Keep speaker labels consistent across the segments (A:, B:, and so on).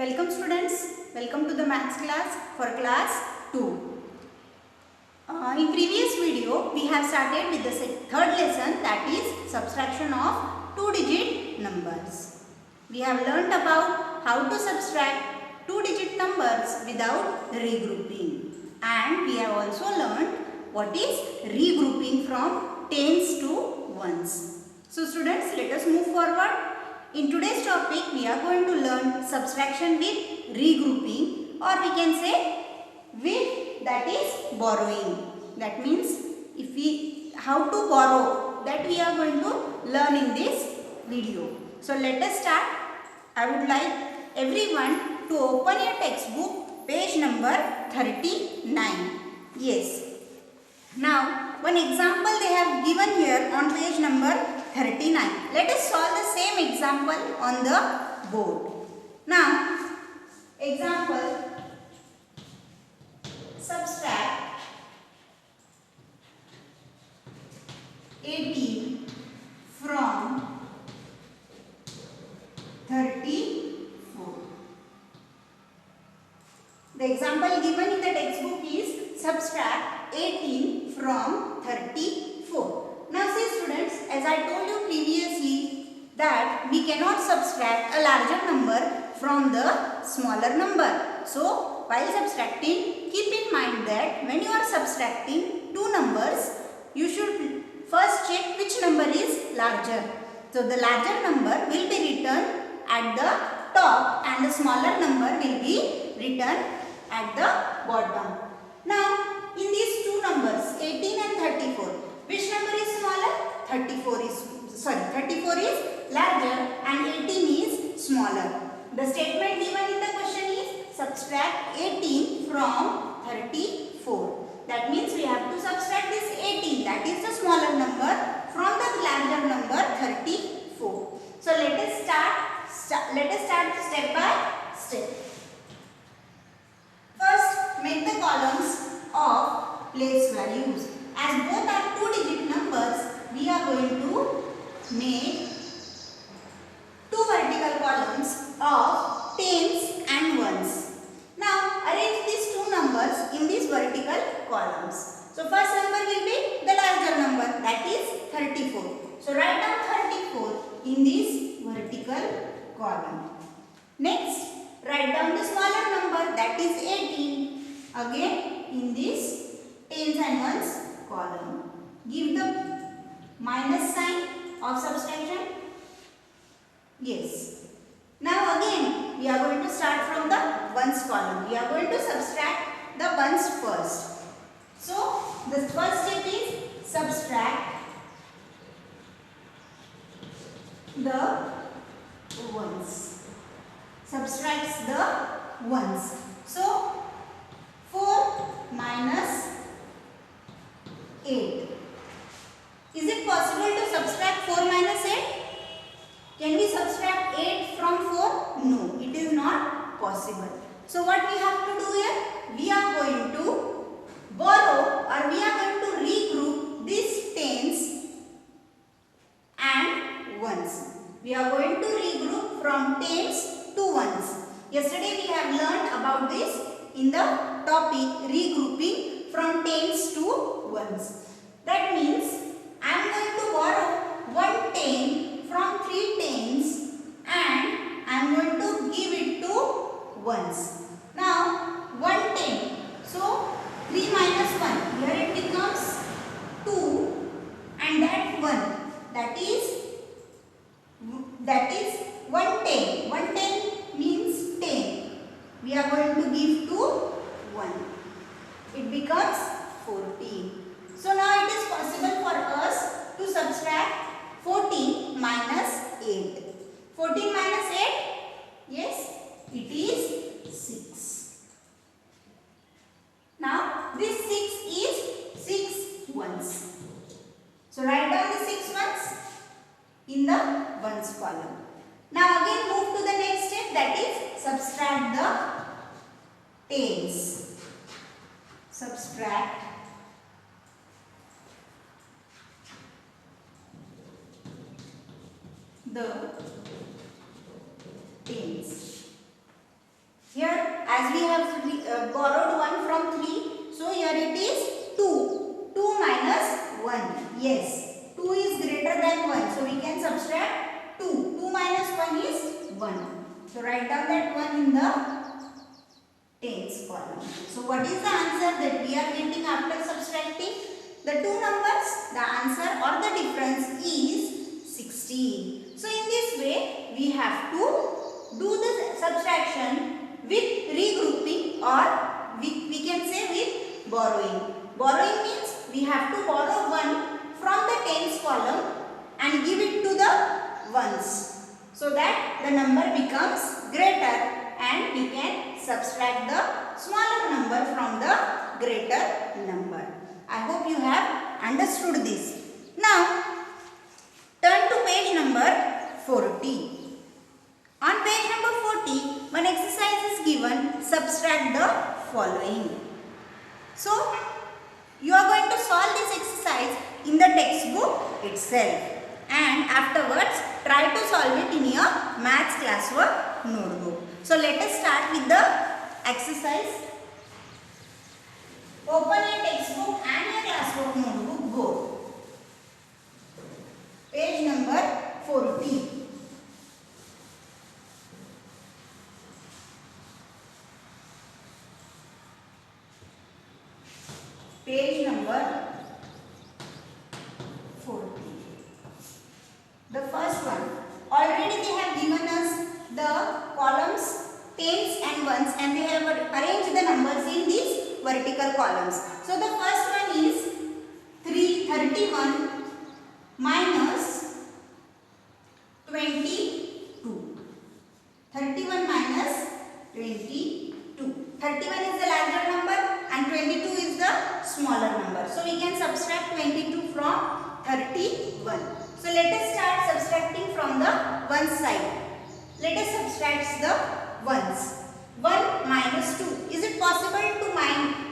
A: Welcome students, welcome to the maths class for class 2. In previous video we have started with the third lesson, that is subtraction of two-digit numbers. We have learnt about how to subtract two-digit numbers without regrouping, and we have also learnt what is regrouping from tens to ones. So students, let us move forward. In today's topic, we are going to learn subtraction with regrouping, or we can say with, that is borrowing. That means how to borrow, that we are going to learn in this video. So let us start. I would like everyone to open your textbook, page number 39. Yes. Now, one example they have given here on page number 39. Let us solve the same example on the board. Now, example, subtract 18 from 34. The example given in the textbook is subtract 18 from 34. Now see students, as I told you previously that we cannot subtract a larger number from the smaller number. So while subtracting, keep in mind that when you are subtracting two numbers, you should first check which number is larger. So the larger number will be written at the top and the smaller number will be written at the bottom. Now in these two numbers 18 and 34, which number is smaller? 34 is larger and 18 is smaller. The statement given in the question is subtract 18 from 34. That means we have to subtract this 18, that is the smaller number, from the larger number 34. So let us start step by step. First, make the columns of place values. As both are two-digit numbers, we are going to make two vertical columns of tens and ones. Now, arrange these two numbers in these vertical columns. So, first number will be the larger number, that is 34. So, write down 34 in this vertical column. Next, write down the smaller number, that is 18, again in this tens and ones column. Give the minus sign of subtraction. Yes. Now again we are going to start from the ones column. We are going to subtract the ones first. So the first step is subtract the ones. Subtracts the ones. So 4 minus 8. Is it possible to subtract 4 minus 8? Can we subtract 8 from 4? No, it is not possible. So what we have to do here? We are going to borrow, or we are going to regroup these tens and ones. We are going to regroup from tens to ones. Yesterday we have learned about this in the topic regrouping from tens to ones. That means I am going to borrow one ten from three tens and I am going to give it to ones. Now 110. So 3 minus 1. Here it becomes 2, and that 1, that is 110. 110 means 10. We are going to give to 1. It becomes 14. So now it is possible for us to subtract 14 minus 8. 14 minus 8? Yes, it is 6. Now this 6 is 6 ones. So write down the 6 ones in the ones column. Now again move to the next step, that is subtract the tens. Subtract the tens. Yes, 2 is greater than 1. So we can subtract 2. 2 minus 1 is 1. So write down that 1 in the tens column. So what is the answer that we are getting after subtracting the two numbers? The answer or the difference is 16. So in this way we have to do the subtraction with regrouping, or we can say with borrowing. Borrowing means we have to borrow 1 from the tens column and give it to the ones, so that the number becomes greater and we can subtract the smaller number from the greater number. I hope you have understood this. Now turn to page number 40. On page number 40, one exercise is given, subtract the following. So you are going to solve this exercise in the textbook itself, and afterwards try to solve it in your maths classwork notebook. So let us start with the exercise. Open your textbook and your classwork notebook both. Page number 40. Page number 40. The first one. Already they have given us the columns tens and ones, and they have arranged the numbers in these vertical columns. So the first one is 31 minus 22. 31 minus 22. 31 is the larger number and 22 is the smaller number. So we can subtract 22 from 31. So let us start subtracting from the one side. Let us subtract the ones. 1 minus 2. Is it possible to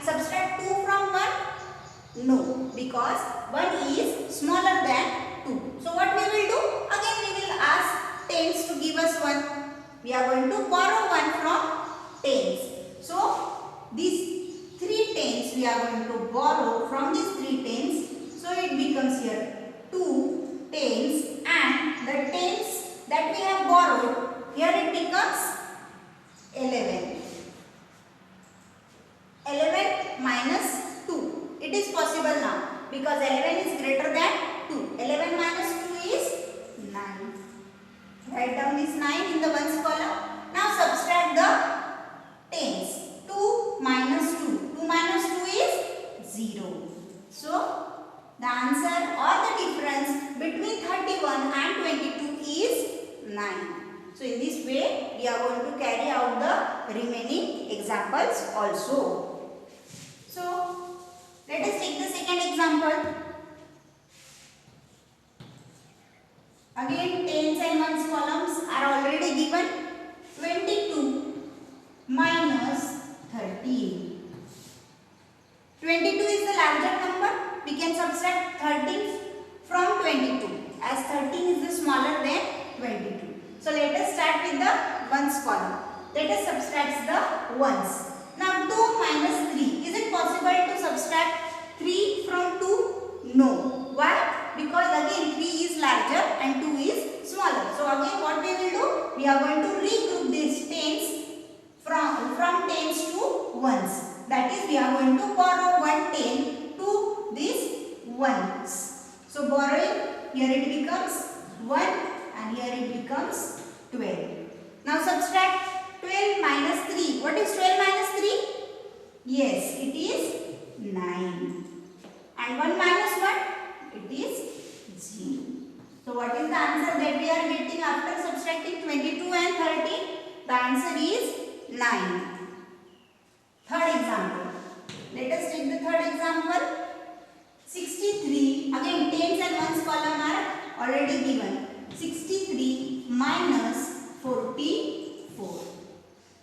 A: subtract 2 from 1? No, because 1 is smaller than 2. So what we will do? Again we will ask tens to give us 1. We are going to borrow 1 from tens. So these 3 tens we are going to borrow from these 3 tens. So it becomes here 2 tens, and the tens that we have borrowed, here it becomes 11. 11 minus 2. It is possible now because 11 is greater than 2. 11 minus 2 is 9. Write down this 9 in the ones column. Now subtract the tens. 2 minus 2. 2 minus 2 is 0. So the answer or the difference between 31 and 22 is 9. So in this way we are going to carry out the remaining examples also. So let us take the second example. Again tens and ones columns are already given. 22 minus 13. 22 is the larger number. We can subtract 13 from 22, as 13 is the smaller than 22. So let us start with the ones column. Let us subtract the ones. Now 2 minus 3. Is it possible to subtract 3 from 2? No. Why? Because again 3 is larger and 2 is smaller. So again what we will do? We are going to regroup these tens from tens to ones. That is, we are going to borrow 1 10 to these ones. So borrowing, here it becomes 1 and here it becomes 12. Now subtract 12 minus 3. What is 12 minus 3? Yes, it is 9. And 1 minus 1? It is 0. So what is the answer that we are getting after subtracting 22 and 13? The answer is 9. Third example. Let us take the third example. 63. Again tens and ones column are already given. 63 minus 44.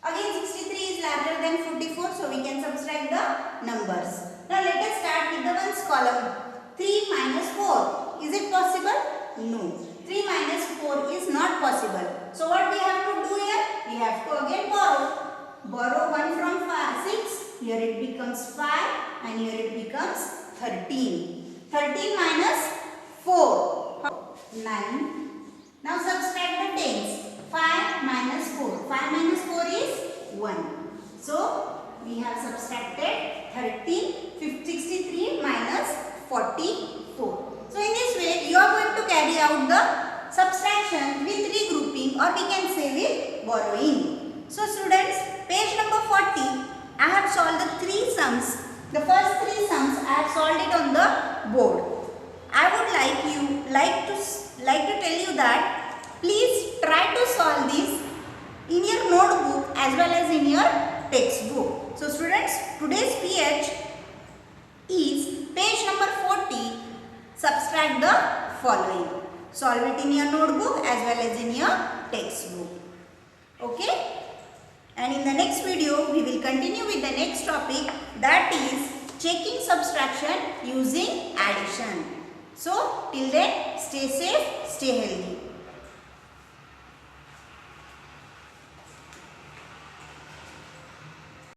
A: Again 63 is larger than 44, so we can subtract the numbers. Now let us start with the ones column. 3 minus 4. Is it possible? No. 3 minus 4 is not possible. So what we have to do here? We have to again borrow. Borrow 1 from 6. Here it becomes 5 and here it becomes 13. 13 minus 9. Now subtract the tens. 5 minus 4. 5 minus 4 is 1. So we have subtracted 13. 63 minus 44. So in this way you are going to carry out the subtraction with regrouping, or we can say with borrowing. So students, page number 40, I have solved the 3 sums. The first 3 sums I have solved it on the board. I would like to tell you that please try to solve this in your notebook as well as in your textbook. So students, today's PH is page number 40. Subtract the following. Solve it in your notebook as well as in your textbook. Okay? And in the next video, we will continue with the next topic, that is checking subtraction using addition. So, till then, stay safe, stay healthy.